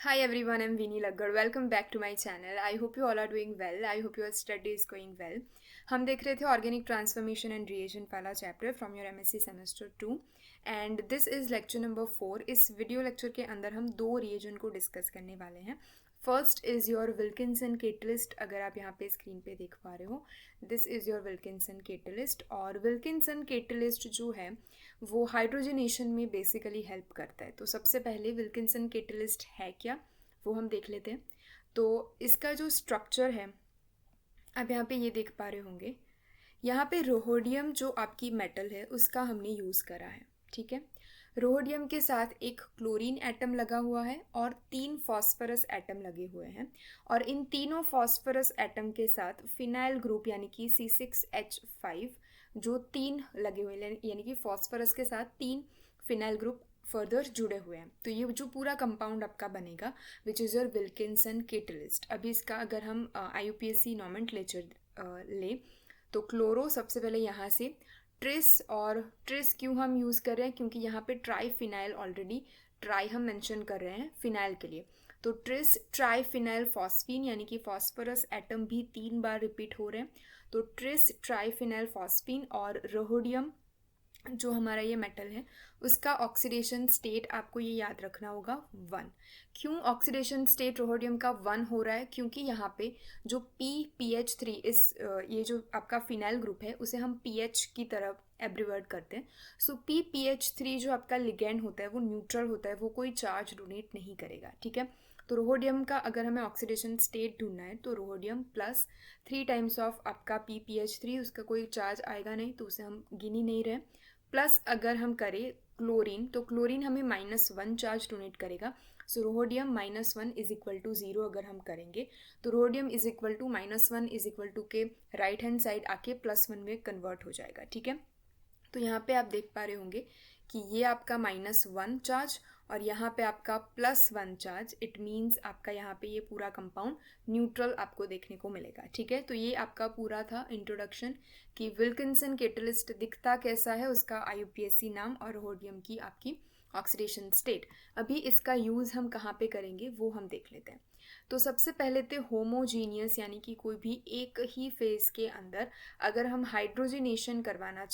Hi everyone, I'm Veeni Laggad. Welcome back to my channel. I hope you all are doing well. I hope your study is going well. हम देख रहे थे organic transformation and reagent वाला chapter from your MSc semester 2 and this is lecture number 4. इस video lecture के अंदर हम दो रिएजेंट को डिस्कस करने वाले हैं. First is your Wilkinson catalyst. अगर आप यहाँ पे स्क्रीन पे देख पा रहे हो, this is your Wilkinson catalyst. और विल्किंसन कैटलिस्ट जो है वो हाइड्रोजनेशन में बेसिकली हेल्प करता है. तो सबसे पहले विल्किंसन कैटलिस्ट है क्या वो हम देख लेते हैं. तो इसका जो स्ट्रक्चर है आप यहाँ पे ये देख पा रहे होंगे. यहाँ पे रोहोडियम जो आपकी मेटल है उसका हमने यूज़ करा है. ठीक है, रोहोडियम के साथ एक क्लोरीन एटम लगा हुआ है और 3 फॉस्फरस एटम लगे हुए हैं. और इन तीनों फॉस्फरस एटम के साथ फिनाइल ग्रुप यानी कि C6H5 जो 3 लगे हुए हैं, यानी कि फॉस्फरस के साथ 3 फिनाइल ग्रुप फर्दर जुड़े हुए हैं. तो ये जो पूरा कंपाउंड आपका बनेगा विच इज़ योर विल्किंसन कैटलिस्ट. अभी इसका अगर हम IUPAC नॉमेनक्लेचर ले तो क्लोरो सबसे पहले यहाँ से ट्रिस. और ट्रिस क्यों हम यूज़ कर रहे हैं, क्योंकि यहाँ पे ट्राई फिनाइल ऑलरेडी ट्राई हम मेंशन कर रहे हैं फिनाइल के लिए. तो ट्रिस ट्राई फिनाइल फॉस्फीन यानी कि फॉस्फरस एटम भी 3 बार रिपीट हो रहे हैं. तो ट्रिस ट्राई फिनाइल फॉस्फीन. और रोहोडियम जो हमारा ये मेटल है उसका ऑक्सीडेशन स्टेट आपको ये याद रखना होगा 1. क्यों ऑक्सीडेशन स्टेट रोहोडियम का 1 हो रहा है, क्योंकि यहाँ पे जो PPH3 इस ये जो आपका फिनाइल ग्रुप है उसे हम PH की तरफ एब्रीवर्ट करते हैं. सो PPH3 जो आपका लिगेंड होता है वो न्यूट्रल होता है, वो कोई चार्ज डोनेट नहीं करेगा. ठीक है, तो रोहोडियम का अगर हमें ऑक्सीडेशन स्टेट ढूंढना है तो रोहोडियम प्लस 3 टाइम्स ऑफ आपका PPH3, उसका कोई चार्ज आएगा नहीं तो उसे हम गिन ही नहीं रहे. प्लस अगर हम करें क्लोरीन तो क्लोरीन हमें -1 चार्ज डोनेट करेगा. So rhodium -1 is equal to 0 अगर हम करेंगे तो rhodium is equal to -1 is equal to के राइट हैंड साइड आके +1 में कन्वर्ट हो जाएगा. ठीक है, तो यहाँ पे आप देख पा रहे होंगे कि ये आपका -1 चार्ज और यहाँ पे आपका +1 चार्ज. इट मीन्स आपका यहाँ पे ये पूरा कंपाउंड न्यूट्रल आपको देखने को मिलेगा. ठीक है, तो ये आपका पूरा था इंट्रोडक्शन कि विल्किंसन कैटलिस्ट दिखता कैसा है, उसका IUPAC नाम और रोहोडियम की आपकी ऑक्सीडेशन स्टेट. अभी इसका यूज़ हम कहाँ पे करेंगे वो हम देख लेते हैं. तो सबसे पहले तो होमोजीनियस यानी कि कोई भी एक ही फेज के अंदर अगर हम हाइड्रोजनेशन करवाना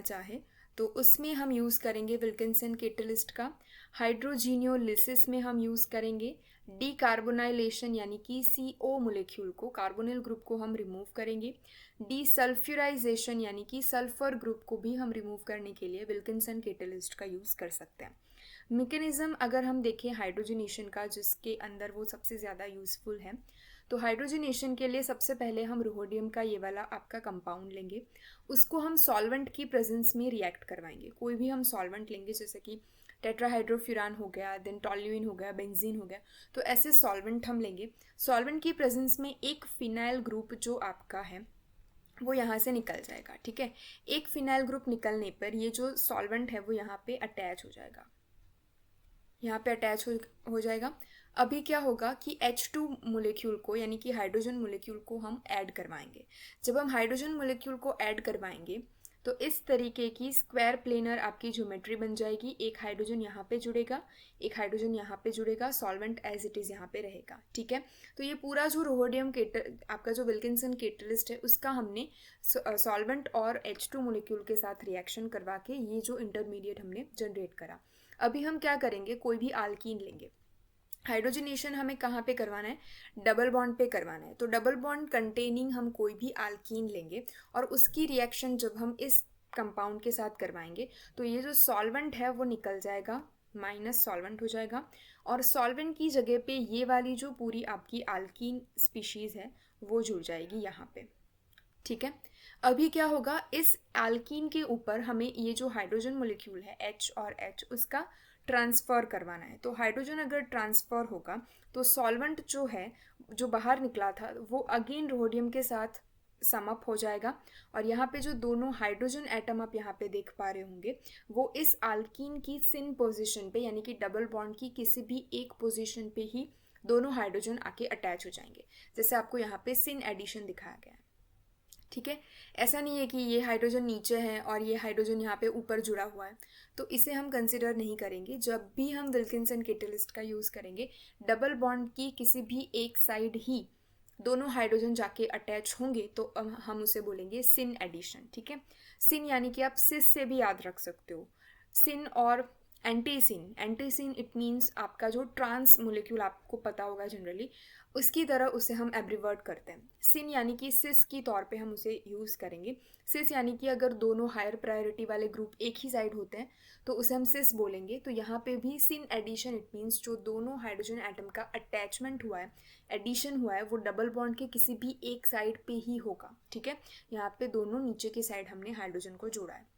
चाहे तो उसमें हम यूज़ करेंगे विल्किंसन कैटलिस्ट का. हाइड्रोजीनियोलिसिस में हम यूज़ करेंगे डीकार्बोनाइलेशन यानी कि CO मोलेक्यूल को, कार्बोनिल ग्रुप को हम रिमूव करेंगे. डीसल्फ्यूराइजेशन यानी कि सल्फर ग्रुप को भी हम रिमूव करने के लिए विल्किंसन कैटलिस्ट का यूज़ कर सकते हैं. मैकेनिज्म अगर हम देखें हाइड्रोजनेशन का जिसके अंदर वो सबसे ज़्यादा यूज़फुल है, तो हाइड्रोजनेशन के लिए सबसे पहले हम रोहोडियम का ये वाला आपका कंपाउंड लेंगे, उसको हम सॉल्वेंट की प्रेजेंस में रिएक्ट करवाएंगे. कोई भी हम सॉल्वेंट लेंगे जैसे कि टेट्राहाइड्रोफ्यूरान हो गया, देन टॉल्यूइन हो गया, बेंजीन हो गया, तो ऐसे सॉल्वेंट हम लेंगे. सॉल्वेंट की प्रेजेंस में एक फिनाइल ग्रुप जो आपका है वो यहाँ से निकल जाएगा. ठीक है, एक फिनाइल ग्रुप निकलने पर ये जो सॉल्वेंट है वो यहाँ पे अटैच हो जाएगा, यहाँ पे अटैच हो जाएगा. अभी क्या होगा कि H2 मोलेक्यूल को यानी कि हाइड्रोजन मोलेक्यूल को हम ऐड करवाएंगे. जब हम हाइड्रोजन मोलेक्यूल को ऐड करवाएंगे तो इस तरीके की स्क्वायर प्लेनर आपकी ज्योमेट्री बन जाएगी. एक हाइड्रोजन यहाँ पे जुड़ेगा, एक हाइड्रोजन यहाँ पे जुड़ेगा, सॉल्वेंट एज इट इज़ यहाँ पे रहेगा. ठीक है, तो ये पूरा जो रोहोडियम आपका जो विल्किंसन कैटलिस्ट है उसका हमने सॉल्वेंट और H2 मोलेक्यूल के साथ रिएक्शन करवा के ये जो इंटरमीडिएट हमने जनरेट करा. अभी हम क्या करेंगे, कोई भी आल्कीन लेंगे. हाइड्रोजनेशन हमें कहाँ पे करवाना है, डबल बॉन्ड पे करवाना है. तो डबल बॉन्ड कंटेनिंग हम कोई भी आल्कीन लेंगे और उसकी रिएक्शन जब हम इस कंपाउंड के साथ करवाएंगे तो ये जो सॉल्वेंट है वो निकल जाएगा, माइनस सॉल्वेंट हो जाएगा. और सॉल्वेंट की जगह पे ये वाली जो पूरी आपकी आल्कीन स्पीशीज़ है वो जुड़ जाएगी यहाँ पे. ठीक है, अभी क्या होगा, इस एल्कीन के ऊपर हमें ये जो हाइड्रोजन मोलेक्यूल है H और H उसका ट्रांसफ़र करवाना है. तो हाइड्रोजन अगर ट्रांसफ़र होगा तो सॉल्वेंट जो है जो बाहर निकला था वो अगेन रोहोडियम के साथ समअप हो जाएगा. और यहाँ पे जो दोनों हाइड्रोजन एटम आप यहाँ पे देख पा रहे होंगे वो इस एल्कीन की सिन पोजीशन पे यानी कि डबल बॉन्ड की किसी भी एक पोजीशन पे ही दोनों हाइड्रोजन आके अटैच हो जाएंगे, जैसे आपको यहाँ पे सिन एडिशन दिखाया गया है. ठीक है। ऐसा नहीं है कि ये हाइड्रोजन नीचे है और ये हाइड्रोजन यहाँ पे ऊपर जुड़ा हुआ है, तो इसे हम कंसिडर नहीं करेंगे। जब भी हम विल्किंसन कैटलिस्ट का यूज़ करेंगे, डबल बॉन्ड की किसी भी एक साइड ही दोनों हाइड्रोजन जाके अटैच होंगे तो हम उसे बोलेंगे सिन एडिशन। ठीक है। सिन यानी कि आप सिस से भी याद रख सकते हो, सिन और एंटीसिन। एंटीसिन इट मीन्स आपका जो ट्रांस मोलिक्यूल आपको पता होगा जनरली, उसकी तरह उसे हम एब्रीवर्ट करते हैं। सिन यानी कि सिस की तौर पे हम उसे यूज़ करेंगे। सिस यानी कि अगर दोनों हायर प्रायोरिटी वाले ग्रुप एक ही साइड होते हैं तो उसे हम सिस बोलेंगे। तो यहाँ पे भी सिन एडिशन इट मीन्स जो दोनों हाइड्रोजन एटम का अटैचमेंट हुआ है, एडिशन हुआ है, वो डबल बॉन्ड के किसी भी एक साइड पे ही होगा। ठीक है। यहाँ पे दोनों नीचे की साइड हमने हाइड्रोजन को जोड़ा है।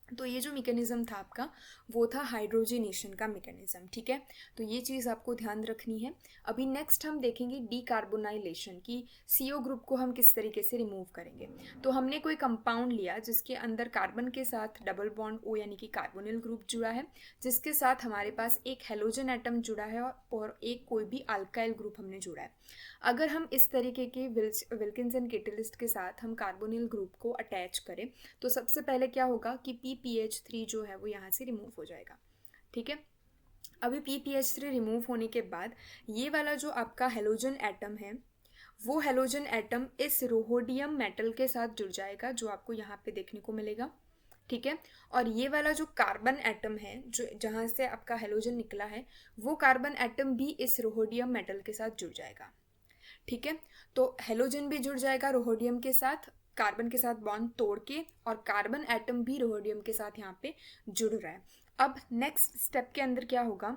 तो ये जो मैकेनिज्म था आपका, वो था हाइड्रोजिनेशन का मैकेनिज्म। ठीक है। तो ये चीज़ आपको ध्यान रखनी है। अभी नेक्स्ट हम देखेंगे डीकार्बोनाइलेशन की, CO ग्रुप को हम किस तरीके से रिमूव करेंगे। तो हमने कोई कंपाउंड लिया जिसके अंदर कार्बन के साथ डबल बॉन्ड O यानी कि कार्बोनिल ग्रुप जुड़ा है, जिसके साथ हमारे पास एक हेलोजन एटम जुड़ा है और एक कोई भी अल्काइल ग्रुप हमने जुड़ा है। अगर हम इस तरीके के विल्किंसन कैटलिस्ट के साथ हम कार्बोनिल ग्रुप को अटैच करें तो सबसे पहले क्या होगा कि PPH3 जो है वो यहाँ से रिमूव हो जाएगा। ठीक है। अभी PPH3 रिमूव होने के बाद ये वाला जो आपका हेलोजन एटम है, वो हेलोजन एटम इस रोहोडियम मेटल के साथ जुड़ जाएगा, जो आपको यहाँ पे देखने को मिलेगा। ठीक है। और ये वाला जो कार्बन एटम है, जो जहाँ से आपका हेलोजन निकला है, वो कार्बन एटम भी इस रोहोडियम मेटल के साथ जुड़ जाएगा। ठीक है। तो हेलोजन भी जुड़ जाएगा रोहोडियम के साथ, कार्बन के साथ बॉन्ड तोड़ के, और कार्बन एटम भी रोहोडियम के साथ यहाँ पे जुड़ रहा है। अब नेक्स्ट स्टेप के अंदर क्या होगा,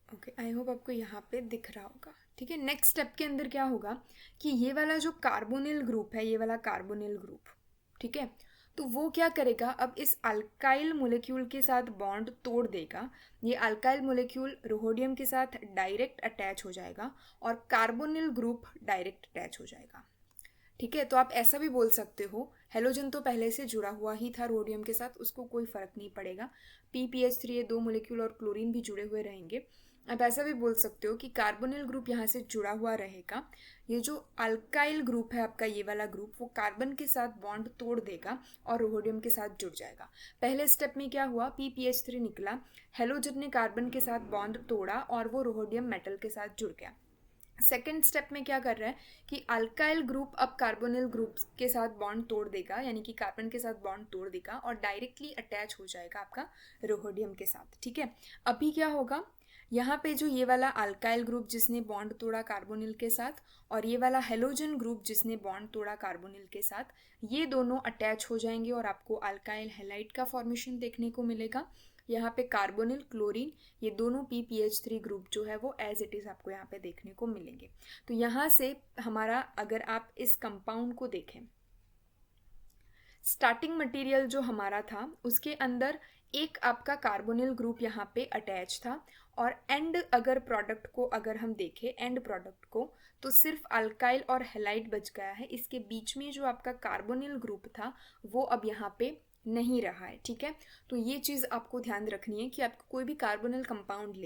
ओके आई होप आपको यहाँ पे दिख रहा होगा। ठीक है। नेक्स्ट स्टेप के अंदर क्या होगा कि ये वाला जो कार्बोनिल ग्रुप है, ये वाला कार्बोनिल ग्रुप, ठीक है, तो वो क्या करेगा, अब इस अल्काइल मोलेक्यूल के साथ बॉन्ड तोड़ देगा। ये अल्काइल मोलेक्यूल रोहोडियम के साथ डायरेक्ट अटैच हो जाएगा और कार्बोनिल ग्रुप डायरेक्ट अटैच हो जाएगा। ठीक है। तो आप ऐसा भी बोल सकते हो, हेलोजन तो पहले से जुड़ा हुआ ही था रोडियम के साथ, उसको कोई फर्क नहीं पड़ेगा। PPH3 ये दो मोलिक्यूल और क्लोरीन भी जुड़े हुए रहेंगे। आप ऐसा भी बोल सकते हो कि कार्बोनिल ग्रुप यहाँ से जुड़ा हुआ रहेगा। ये जो अल्काइल ग्रुप है आपका, ये वाला ग्रुप, वो कार्बन के साथ बॉन्ड तोड़ देगा और रोडियम के साथ जुड़ जाएगा। पहले स्टेप में क्या हुआ, PPH3 निकला, हेलोजन ने कार्बन के साथ बॉन्ड तोड़ा और वो रोडियम मेटल के साथ जुड़ गया। सेकेंड स्टेप में क्या कर रहा है कि अल्काइल ग्रुप अब कार्बोनिल ग्रुप के साथ बॉन्ड तोड़ देगा, यानी कि कार्बन के साथ बॉन्ड तोड़ देगा और डायरेक्टली अटैच हो जाएगा आपका रोहोडियम के साथ। ठीक है। अभी क्या होगा, यहाँ पे जो ये वाला अल्काइल ग्रुप जिसने बॉन्ड तोड़ा कार्बोनिल के साथ, और ये वाला हेलोजन ग्रुप जिसने बॉन्ड तोड़ा कार्बोनिल के साथ, ये दोनों अटैच हो जाएंगे और आपको अल्काइल हैलाइड का फॉर्मेशन देखने को मिलेगा। यहाँ पे कार्बोनिल, क्लोरीन, ये दोनों PPH3 ग्रुप जो है वो एज इट इज़ आपको यहाँ पे देखने को मिलेंगे। तो यहाँ से हमारा, अगर आप इस कंपाउंड को देखें, स्टार्टिंग मटेरियल जो हमारा था उसके अंदर एक आपका कार्बोनिल ग्रुप यहाँ पे अटैच था, और एंड अगर प्रोडक्ट को अगर हम देखें, एंड प्रोडक्ट को, तो सिर्फ अल्काइल और हैलाइड बच गया है। इसके बीच में जो आपका कार्बोनिल ग्रुप था वो अब यहाँ पे नहीं रहा है। ठीक है। तो ये चीज़ आपको ध्यान रखनी है कि आपको कोई भी कार्बोनिल कंपाउंड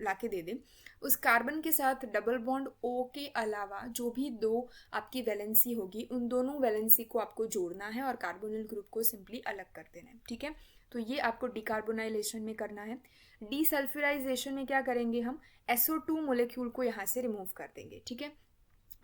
ला के दे दे, उस कार्बन के साथ डबल बॉन्ड O के अलावा जो भी दो आपकी वैलेंसी होगी, उन दोनों वैलेंसी को आपको जोड़ना है और कार्बोनिल ग्रुप को सिंपली अलग कर देना है। ठीक है। तो ये आपको डिकार्बोनाइलेशन में करना है। डीसल्फ्यूराइजेशन में क्या करेंगे, हम SO2 मोलेक्यूल को यहाँ से रिमूव कर देंगे। ठीक है।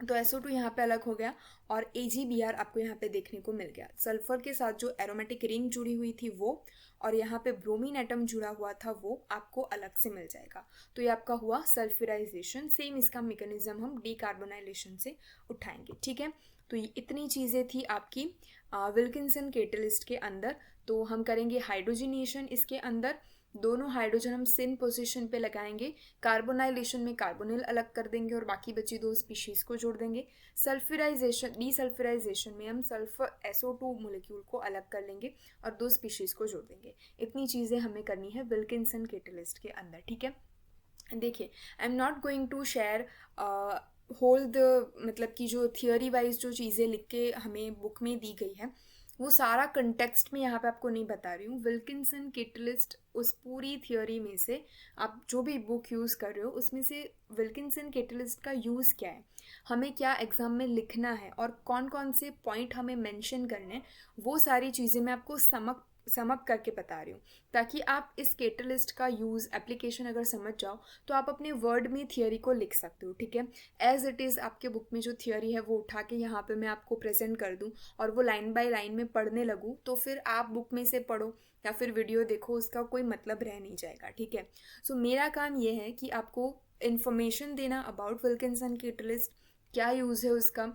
तो SO2 यहाँ पे अलग हो गया और AgBr आपको यहाँ पे देखने को मिल गया। सल्फर के साथ जो एरोमेटिक रिंग जुड़ी हुई थी वो, और यहाँ पे ब्रोमीन एटम जुड़ा हुआ था, वो आपको अलग से मिल जाएगा। तो ये आपका हुआ सल्फ्यूराइजेशन। सेम इसका मैकेनिज्म हम डीकार्बोनाइलेशन से उठाएंगे। ठीक है। तो ये इतनी चीज़ें थी आपकी विल्किंसन कैटलिस्ट के अंदर। तो हम करेंगे हाइड्रोजिनेशन इसके अंदर, दोनों हाइड्रोजन हम सिन पोजीशन पे लगाएंगे। कार्बोनाइलेशन में कार्बोनिल अलग कर देंगे और बाकी बची दो स्पीशीज़ को जोड़ देंगे। सल्फ्यूराइजेशन, डीसल्फ्यूराइजेशन में हम सल्फर SO2 मोलिक्यूल को अलग कर लेंगे और दो स्पीशीज़ को जोड़ देंगे। इतनी चीज़ें हमें करनी है विल्किंसन कैटलिस्ट के अंदर। ठीक है। देखिए, I am not going to share whole the, मतलब कि जो थियोरी वाइज जो चीज़ें लिख के हमें बुक में दी गई है वो सारा कंटेक्स्ट में यहाँ पे आपको नहीं बता रही हूँ। विल्किंसन कैटलिस्ट उस पूरी थियोरी में से आप जो भी बुक यूज़ कर रहे हो उसमें से विल्किंसन कैटलिस्ट का यूज़ क्या है, हमें क्या एग्ज़ाम में लिखना है और कौन कौन से पॉइंट हमें मेंशन करने हैं, वो सारी चीज़ें मैं आपको समअप करके बता रही हूँ, ताकि आप इस कैटलिस्ट का यूज़ एप्लीकेशन अगर समझ जाओ तो आप अपने वर्ड में थियोरी को लिख सकते हो। ठीक है, एज इट इज़ आपके बुक में जो थियोरी है वो उठा के यहाँ पे मैं आपको प्रेजेंट कर दूँ और वो लाइन बाय लाइन में पढ़ने लगूँ, तो फिर आप बुक में से पढ़ो या फिर वीडियो देखो, उसका कोई मतलब रह नहीं जाएगा। ठीक है, सो मेरा काम ये है कि आपको इन्फॉर्मेशन देना अबाउट विल्किंसन कैटलिस्ट, क्या यूज़ है उसका,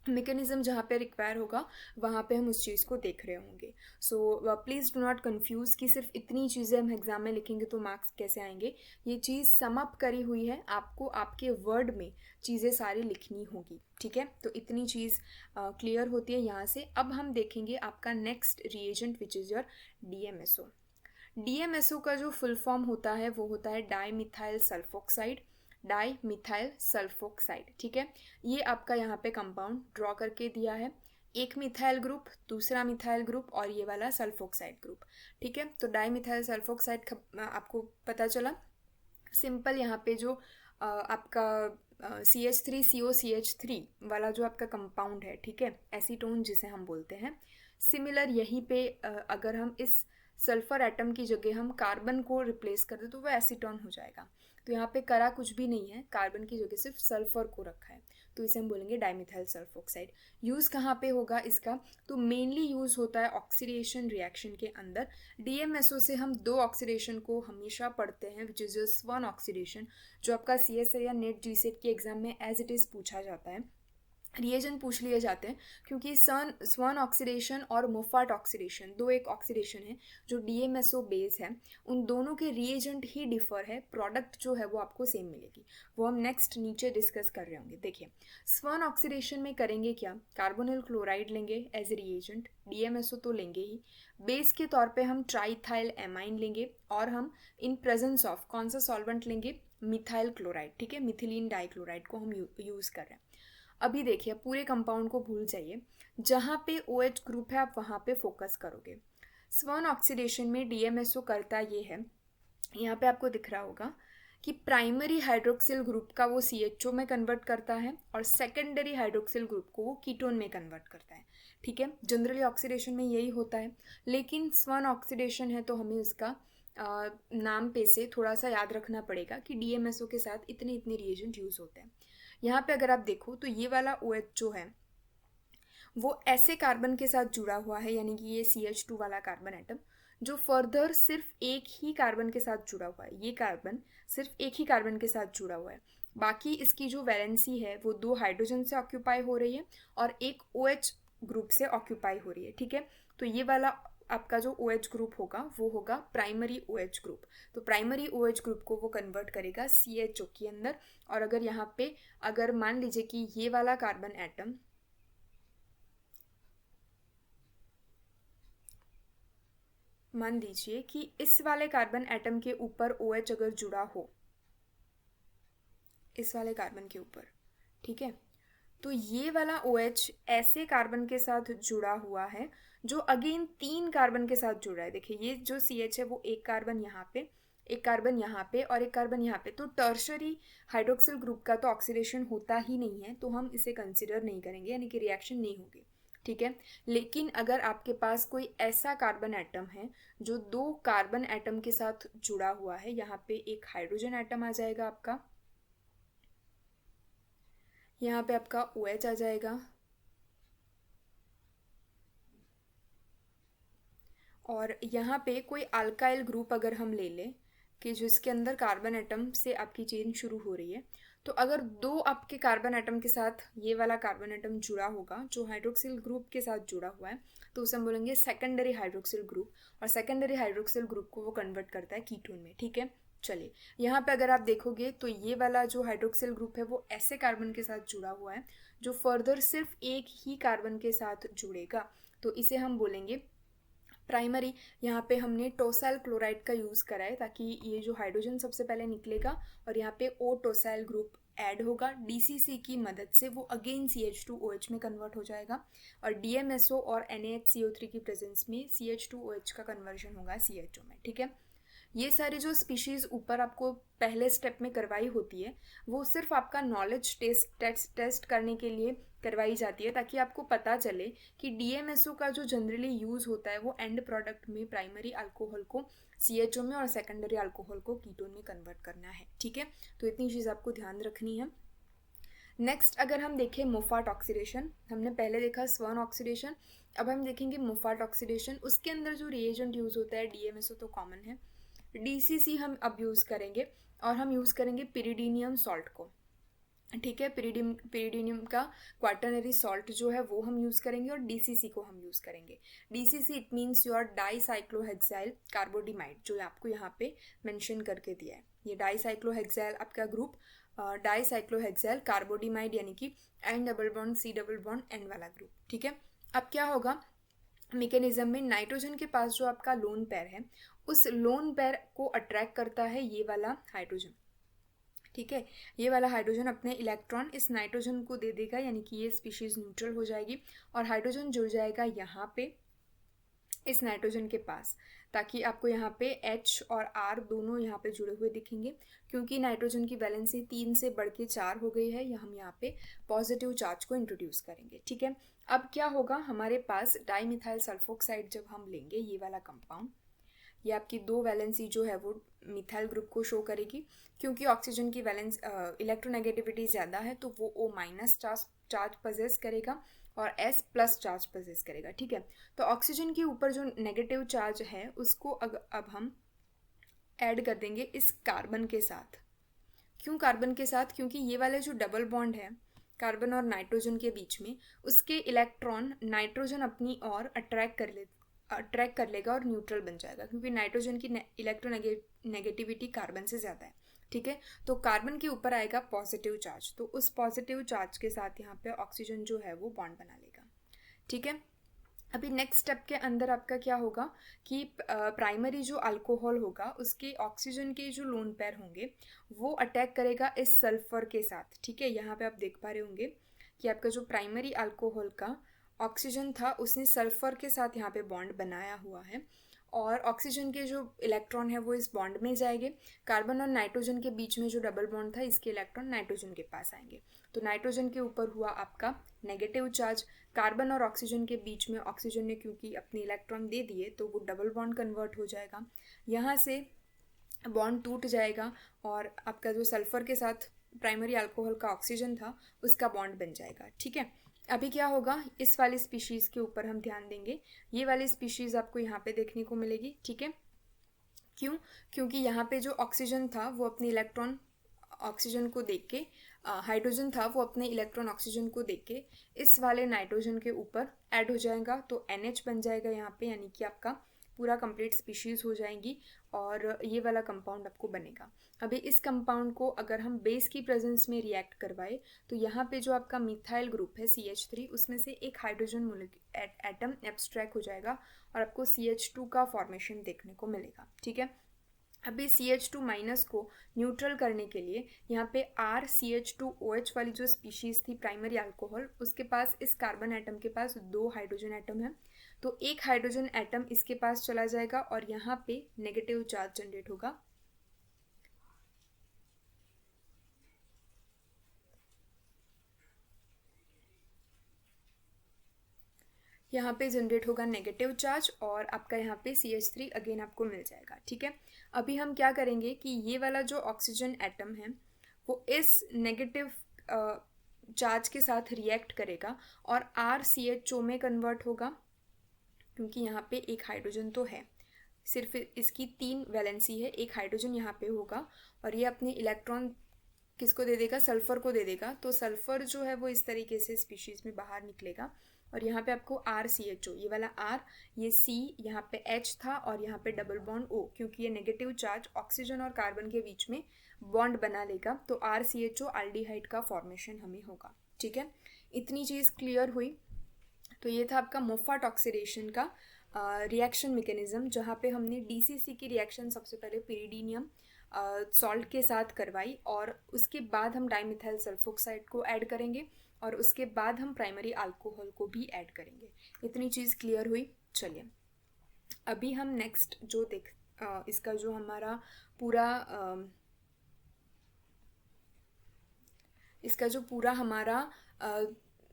मैकेनिज्म जहाँ पे रिक्वायर होगा वहाँ पे हम उस चीज़ को देख रहे होंगे। So please do not confuse कि सिर्फ इतनी चीज़ें हम एग्ज़ाम में लिखेंगे तो मार्क्स कैसे आएंगे। ये चीज़ सम अप करी हुई है, आपको आपके वर्ड में चीज़ें सारी लिखनी होगी। ठीक है, तो इतनी चीज़ क्लियर होती है यहाँ से। अब हम देखेंगे आपका next reagent which is your DMSO। DMSO का जो फुल फॉर्म होता है वो होता है di methyl sulphoxide, di methyl sulphoxide. ठीक है, ये आपका यहाँ पे कंपाउंड ड्रॉ करके दिया है, एक मिथाइल ग्रुप, दूसरा मिथाइल ग्रुप और ये वाला सल्फोक्साइड ग्रुप। ठीक है, तो डाई मिथाइल सल्फोक्साइड आपको पता चला। सिंपल यहाँ पे जो आपका CH3COCH3 वाला जो आपका कंपाउंड है, ठीक है, एसीटोन जिसे हम बोलते हैं, सिमिलर यहीं पे अगर हम इस सल्फर एटम की जगह हम कार्बन को रिप्लेस कर दें तो वो एसीटोन हो जाएगा। तो यहाँ पे करा कुछ भी नहीं है, कार्बन की जगह सिर्फ सल्फर को रखा है, तो इसे हम बोलेंगे डाइमिथाइल सल्फोक्साइड। यूज़ कहाँ पे होगा इसका, तो मेनली यूज़ होता है ऑक्सीडेशन रिएक्शन के अंदर। DMSO से हम दो ऑक्सीडेशन को हमेशा पढ़ते हैं, विच इज़ स्वर्ण ऑक्सीडेशन, जो आपका CSA या नेट GSET के एग्जाम में एज इट इज़ पूछा जाता है, रिएजेंट पूछ लिए जाते हैं, क्योंकि स्वर्ण ऑक्सीडेशन और मोफाट ऑक्सीडेशन दो एक ऑक्सीडेशन है जो DMSO बेस है, उन दोनों के रिएजेंट ही डिफर है, प्रोडक्ट जो है वो आपको सेम मिलेगी, वो हम नेक्स्ट नीचे डिस्कस कर रहे होंगे। देखिए स्वर्ण ऑक्सीडेशन में करेंगे क्या, कार्बोनिल क्लोराइड लेंगे एज ए रिएजेंट, DMSO तो लेंगे ही, बेस के तौर पे हम ट्राइथाइल एमाइन लेंगे और हम इन प्रेजेंस ऑफ कौन सा सॉल्वेंट लेंगे, मिथाइल क्लोराइड। ठीक है, मिथिलीन डाइक्लोराइड को हम यूज़ कर रहे हैं। अभी देखिए पूरे कंपाउंड को भूल जाइए, जहाँ पे OH ग्रुप है आप वहाँ पे फोकस करोगे। स्वर्ण ऑक्सीडेशन में DMSO करता ये है, यहाँ पे आपको दिख रहा होगा कि प्राइमरी हाइड्रोक्सिल ग्रुप का वो CHO में कन्वर्ट करता है और सेकेंडरी हाइड्रोक्सिल ग्रुप को वो कीटोन में कन्वर्ट करता है। ठीक है, जनरली ऑक्सीडेशन में यही होता है, लेकिन स्वर्ण ऑक्सीडेशन है तो हमें उसका नाम पे से थोड़ा सा याद रखना पड़ेगा कि DMSO के साथ इतने इतने रिएजेंट यूज़ होते हैं। यहाँ पे अगर आप देखो तो ये वाला OH जो है वो ऐसे कार्बन के साथ जुड़ा हुआ है, यानी कि ये CH2 वाला कार्बन एटम जो फर्दर सिर्फ एक ही कार्बन के साथ जुड़ा हुआ है, ये कार्बन सिर्फ एक ही कार्बन के साथ जुड़ा हुआ है, बाकी इसकी जो वैलेंसी है वो दो हाइड्रोजन से ऑक्यूपाई हो रही है और एक OH ग्रुप से ऑक्यूपाई हो रही है। ठीक है, तो ये वाला आपका जो OH ग्रुप होगा वो होगा प्राइमरी OH ग्रुप, तो प्राइमरी OH ग्रुप को वो कन्वर्ट करेगा CHO के अंदर। और अगर यहाँ पे अगर मान लीजिए कि ये वाला कार्बन एटम, मान लीजिए कि इस वाले कार्बन एटम के ऊपर OH अगर जुड़ा हो, इस वाले कार्बन के ऊपर, ठीक है, तो ये वाला OH ऐसे कार्बन के साथ जुड़ा हुआ है जो अगेन तीन कार्बन के साथ जुड़ा है। देखिए ये जो CH है वो एक कार्बन यहाँ पे, एक कार्बन यहाँ पे और एक कार्बन यहाँ पे, तो टर्शरी हाइड्रोक्सिल ग्रुप का तो ऑक्सीडेशन होता ही नहीं है, तो हम इसे कंसिडर नहीं करेंगे, यानी कि रिएक्शन नहीं होगी। ठीक है, लेकिन अगर आपके पास कोई ऐसा कार्बन एटम है जो दो कार्बन एटम के साथ जुड़ा हुआ है, यहाँ पे एक हाइड्रोजन एटम आ जाएगा आपका, यहाँ पे आपका OH आ जाएगा और यहाँ पे कोई अल्काइल ग्रुप अगर हम ले लें कि जिसके अंदर कार्बन एटम से आपकी चेन शुरू हो रही है, तो अगर दो आपके कार्बन एटम के साथ ये वाला कार्बन एटम जुड़ा होगा जो हाइड्रोक्सिल ग्रुप के साथ जुड़ा हुआ है, तो उसे हम बोलेंगे सेकेंडरी हाइड्रोक्सिल ग्रुप, और सेकेंडरी हाइड्रोक्सिल ग्रुप को वो कन्वर्ट करता है कीटोन में। ठीक है, चलिए यहाँ पे अगर आप देखोगे तो ये वाला जो हाइड्रोक्सिल ग्रुप है वो ऐसे कार्बन के साथ जुड़ा हुआ है जो फर्दर सिर्फ एक ही कार्बन के साथ जुड़ेगा, तो इसे हम बोलेंगे प्राइमरी। यहाँ पे हमने टोसाइल क्लोराइड का यूज़ करा है ताकि ये जो हाइड्रोजन सबसे पहले निकलेगा और यहाँ पे O टोसाइल ग्रुप ऐड होगा, DCC की मदद से वो अगेन CH2OH में कन्वर्ट हो जाएगा और DMSO और NaHCO3 की प्रेजेंस में CH2OH का कन्वर्जन होगा CHO में, ठीक है। ये सारी जो स्पीशीज़ ऊपर आपको पहले स्टेप में करवाई होती है वो सिर्फ आपका नॉलेज टेस्ट करने के लिए करवाई जाती है, ताकि आपको पता चले कि DMSO का जो जनरली यूज़ होता है वो एंड प्रोडक्ट में प्राइमरी अल्कोहल को CHO में और सेकेंडरी अल्कोहल को कीटोन में कन्वर्ट करना है, ठीक है। तो इतनी चीज़ आपको ध्यान रखनी है। नेक्स्ट अगर हम देखें मोफाट ऑक्सीडेशन, हमने पहले देखा स्वर्ण ऑक्सीडेशन, अब हम देखेंगे मोफाट ऑक्सीडेशन। उसके अंदर जो रिएजेंट यूज़ होता है DMSO तो कॉमन है, DCC हम अब यूज़ करेंगे और हम यूज़ करेंगे पिरिडीनियम सॉल्ट को, ठीक है। पिरिडीनियम का क्वाटरनरी सॉल्ट जो है वो हम यूज़ करेंगे और DCC को हम यूज़ करेंगे। DCC इट मीन्स योर डाईसाइक्लोहेक्साइल कार्बोडिमाइड, जो आपको यहाँ पे मेंशन करके दिया है। ये डाईसाइक्लोहेक्साइल आपका ग्रुप डाईसाइक्लोहेक्साइल कार्बोडिमाइड यानी कि N double bond C double bond N वाला ग्रुप, ठीक है। अब क्या होगा मैकेनिज्म में, नाइट्रोजन के पास जो आपका लोन पेयर है उस लोन पेयर को अट्रैक्ट करता है ये वाला हाइड्रोजन, ठीक है। ये वाला हाइड्रोजन अपने इलेक्ट्रॉन इस नाइट्रोजन को दे देगा, यानी कि ये स्पीशीज़ न्यूट्रल हो जाएगी और हाइड्रोजन जुड़ जाएगा यहाँ पे इस नाइट्रोजन के पास, ताकि आपको यहाँ पे H और R दोनों यहाँ पे जुड़े हुए दिखेंगे। क्योंकि नाइट्रोजन की वैलेंसी 3 से बढ़ के 4 हो गई है, हम यहाँ पे पॉजिटिव चार्ज को इंट्रोड्यूस करेंगे, ठीक है। अब क्या होगा हमारे पास डाईमिथाइल सल्फोक्साइड जब हम लेंगे ये वाला कंपाउंड, ये आपकी 2 वैलेंसी जो है वो मिथाइल ग्रुप को शो करेगी। क्योंकि ऑक्सीजन की वैलेंस इलेक्ट्रोनेगेटिविटी ज़्यादा है तो वो O- चार्ज पजेस करेगा और S+ चार्ज पजेस करेगा, ठीक है। तो ऑक्सीजन के ऊपर जो नेगेटिव चार्ज है उसको अब हम ऐड कर देंगे इस कार्बन के साथ। क्यों कार्बन के साथ? क्योंकि ये वाले जो डबल बॉन्ड है कार्बन और नाइट्रोजन के बीच में, उसके इलेक्ट्रॉन नाइट्रोजन अपनी ओर अट्रैक्ट कर लेगा और न्यूट्रल बन जाएगा, क्योंकि नाइट्रोजन की इलेक्ट्रोनेगेटिविटी कार्बन से ज़्यादा है, ठीक है। तो कार्बन के ऊपर आएगा पॉजिटिव चार्ज, तो उस पॉजिटिव चार्ज के साथ यहाँ पे ऑक्सीजन जो है वो बॉन्ड बना लेगा, ठीक है। अभी नेक्स्ट स्टेप के अंदर आपका क्या होगा कि प्राइमरी जो अल्कोहल होगा उसके ऑक्सीजन के जो लोन पेयर होंगे वो अटैक करेगा इस सल्फर के साथ, ठीक है। यहाँ पे आप देख पा रहे होंगे कि आपका जो प्राइमरी अल्कोहल का ऑक्सीजन था उसने सल्फर के साथ यहाँ पे बॉन्ड बनाया हुआ है और ऑक्सीजन के जो इलेक्ट्रॉन है वो इस बॉन्ड में जाएंगे। कार्बन और नाइट्रोजन के बीच में जो डबल बॉन्ड था इसके इलेक्ट्रॉन नाइट्रोजन के पास आएंगे, तो नाइट्रोजन के ऊपर हुआ आपका नेगेटिव चार्ज। कार्बन और ऑक्सीजन के बीच में ऑक्सीजन ने क्योंकि अपने इलेक्ट्रॉन दे दिए तो वो डबल बॉन्ड कन्वर्ट हो जाएगा, यहाँ से बॉन्ड टूट जाएगा और आपका जो सल्फर के साथ प्राइमरी अल्कोहल का ऑक्सीजन था उसका बॉन्ड बन जाएगा, ठीक है। अभी क्या होगा इस वाली स्पीशीज़ के ऊपर हम ध्यान देंगे, ये वाली स्पीशीज़ आपको यहाँ पे देखने को मिलेगी, ठीक है। क्यों? क्योंकि यहाँ पे जो ऑक्सीजन था वो अपने इलेक्ट्रॉन ऑक्सीजन को देख के हाइड्रोजन था वो अपने इलेक्ट्रॉन ऑक्सीजन को देख के इस वाले नाइट्रोजन के ऊपर ऐड हो जाएगा, तो NH बन जाएगा यहाँ पे, यानी कि आपका पूरा कंप्लीट स्पीशीज़ हो जाएंगी और ये वाला कंपाउंड आपको बनेगा। अभी इस कंपाउंड को अगर हम बेस की प्रेजेंस में रिएक्ट करवाए तो यहाँ पे जो आपका मिथाइल ग्रुप है CH3 उसमें से एक हाइड्रोजन एटम एब्स्ट्रैक्ट हो जाएगा और आपको CH2 का फॉर्मेशन देखने को मिलेगा, ठीक है। अभी CH2- को न्यूट्रल करने के लिए यहाँ पे RCH2OH वाली जो स्पीशीज़ थी प्राइमरी अल्कोहल उसके पास इस कार्बन एटम के पास 2 हाइड्रोजन एटम है, तो एक हाइड्रोजन एटम इसके पास चला जाएगा और यहाँ पे नेगेटिव चार्ज जनरेट होगा। यहाँ पे जनरेट होगा नेगेटिव चार्ज और आपका यहाँ पे CH3 अगेन आपको मिल जाएगा, ठीक है। अभी हम क्या करेंगे कि ये वाला जो ऑक्सीजन एटम है वो इस नेगेटिव चार्ज के साथ रिएक्ट करेगा और RCHO में कन्वर्ट होगा, क्योंकि यहाँ पे एक हाइड्रोजन तो है, सिर्फ इसकी 3 वैलेंसी है, एक हाइड्रोजन यहाँ पे होगा और ये अपने इलेक्ट्रॉन किसको दे देगा? सल्फर को दे देगा, तो सल्फर जो है वो इस तरीके से स्पीशीज़ में बाहर निकलेगा और यहाँ पे आपको RCHO, ये वाला R, ये C, यहाँ पे H था और यहाँ पे डबल बॉन्ड O, क्योंकि ये नेगेटिव चार्ज ऑक्सीजन और कार्बन के बीच में बॉन्ड बना लेगा, तो RCHO एल्डिहाइड का फॉर्मेशन हमें होगा, ठीक है। इतनी चीज़ क्लियर हुई। तो ये था आपका मोफाट ऑक्सीडेशन का रिएक्शन मैकेनिज्म, जहाँ पे हमने डीसीसी की रिएक्शन सबसे पहले पिरिडीनियम सॉल्ट के साथ करवाई, और उसके बाद हम डाइमिथाइल सल्फोक्साइड को ऐड करेंगे, और उसके बाद हम प्राइमरी अल्कोहल को भी ऐड करेंगे। इतनी चीज़ क्लियर हुई। चलिए अभी हम नेक्स्ट जो इसका जो हमारा पूरा इसका जो पूरा हमारा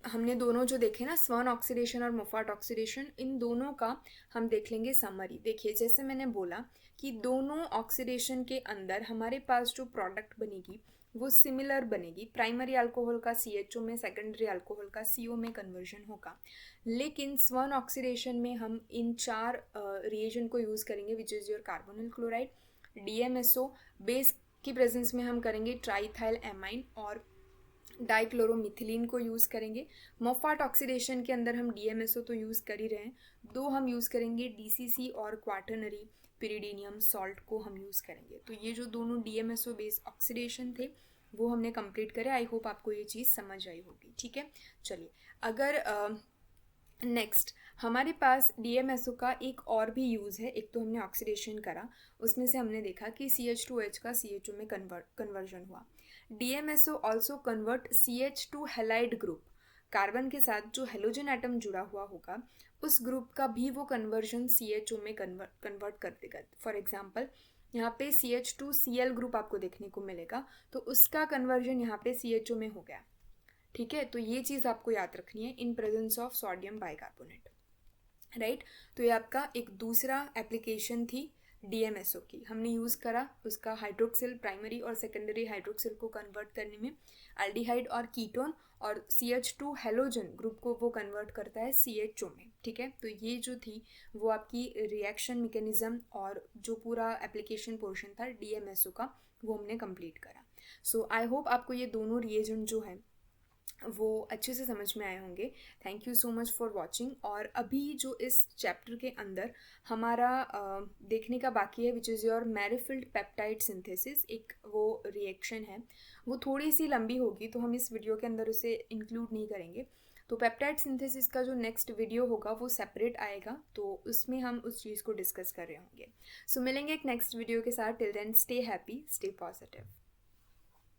हमने दोनों जो देखे ना, स्वर्ण ऑक्सीडेशन और मोफाट ऑक्सीडेशन, इन दोनों का हम देख लेंगे समरी। देखिए जैसे मैंने बोला कि दोनों ऑक्सीडेशन के अंदर हमारे पास जो प्रोडक्ट बनेगी वो सिमिलर बनेगी। प्राइमरी अल्कोहल का CHO में, सेकेंडरी अल्कोहल का CO में कन्वर्जन होगा। लेकिन स्वर्ण ऑक्सीडेशन में हम इन 4 रिएजेंट को यूज़ करेंगे, विच is your carbonyl chloride, DMSO, base की प्रेजेंस में हम करेंगे ट्राइथाइल एमाइन और डाइक्लोरोमिथिलीन को यूज़ करेंगे। मोफाट ऑक्सीडेशन के अंदर हम DMSO तो यूज़ कर ही रहे हैं, 2 हम यूज़ करेंगे DCC और क्वाटरनरी पिरिडीनियम सॉल्ट को हम यूज़ करेंगे। तो ये जो दोनों DMSO बेस ऑक्सीडेशन थे वो हमने कंप्लीट करे। आई होप आपको ये चीज़ समझ आई होगी। ठीक है, चलिए अगर नेक्स्ट हमारे पास DMSO का एक और भी यूज़ है। एक तो हमने ऑक्सीडेशन करा, उसमें से हमने देखा कि CH2H का CHO में कन्वर्जन हुआ। DMSO also convert CH2 halide group, carbon के साथ जो हेलोजन एटम जुड़ा हुआ होगा उस ग्रुप का भी वो कन्वर्जन CHO में कन्वर्ट कर देगा। फॉर एग्जाम्पल यहाँ पे CH2Cl ग्रुप आपको देखने को मिलेगा, तो उसका कन्वर्जन यहाँ पे CHO में हो गया। ठीक है, तो ये चीज़ आपको याद रखनी है in presence of sodium bicarbonate, right. तो ये आपका एक दूसरा एप्लीकेशन थी DMSO की। हमने यूज़ करा उसका हाइड्रोक्सिल, प्राइमरी और सेकेंडरी हाइड्रोक्सिल को कन्वर्ट करने में, एल्डिहाइड और कीटोन, और CH2 हेलोजन ग्रुप को वो कन्वर्ट करता है CHO में। ठीक है, तो ये जो थी वो आपकी रिएक्शन मैकेनिज्म और जो पूरा एप्लीकेशन पोर्शन था DMSO का वो हमने कंप्लीट करा। सो आई होप आपको ये दोनों रिएजेंट जो है वो अच्छे से समझ में आए होंगे। Thank you so much for watching. और अभी जो इस चैप्टर के अंदर हमारा देखने का बाकी है, which is your Merrifield peptide synthesis, एक वो रिएक्शन है, वो थोड़ी सी लंबी होगी तो हम इस वीडियो के अंदर उसे इंक्लूड नहीं करेंगे। तो पेप्टाइड सिंथेसिस का जो नेक्स्ट वीडियो होगा वो सेपरेट आएगा, तो उसमें हम उस चीज़ को डिस्कस कर रहे होंगे। सो मिलेंगे एक नेक्स्ट वीडियो के साथ। Till then stay happy, stay positive.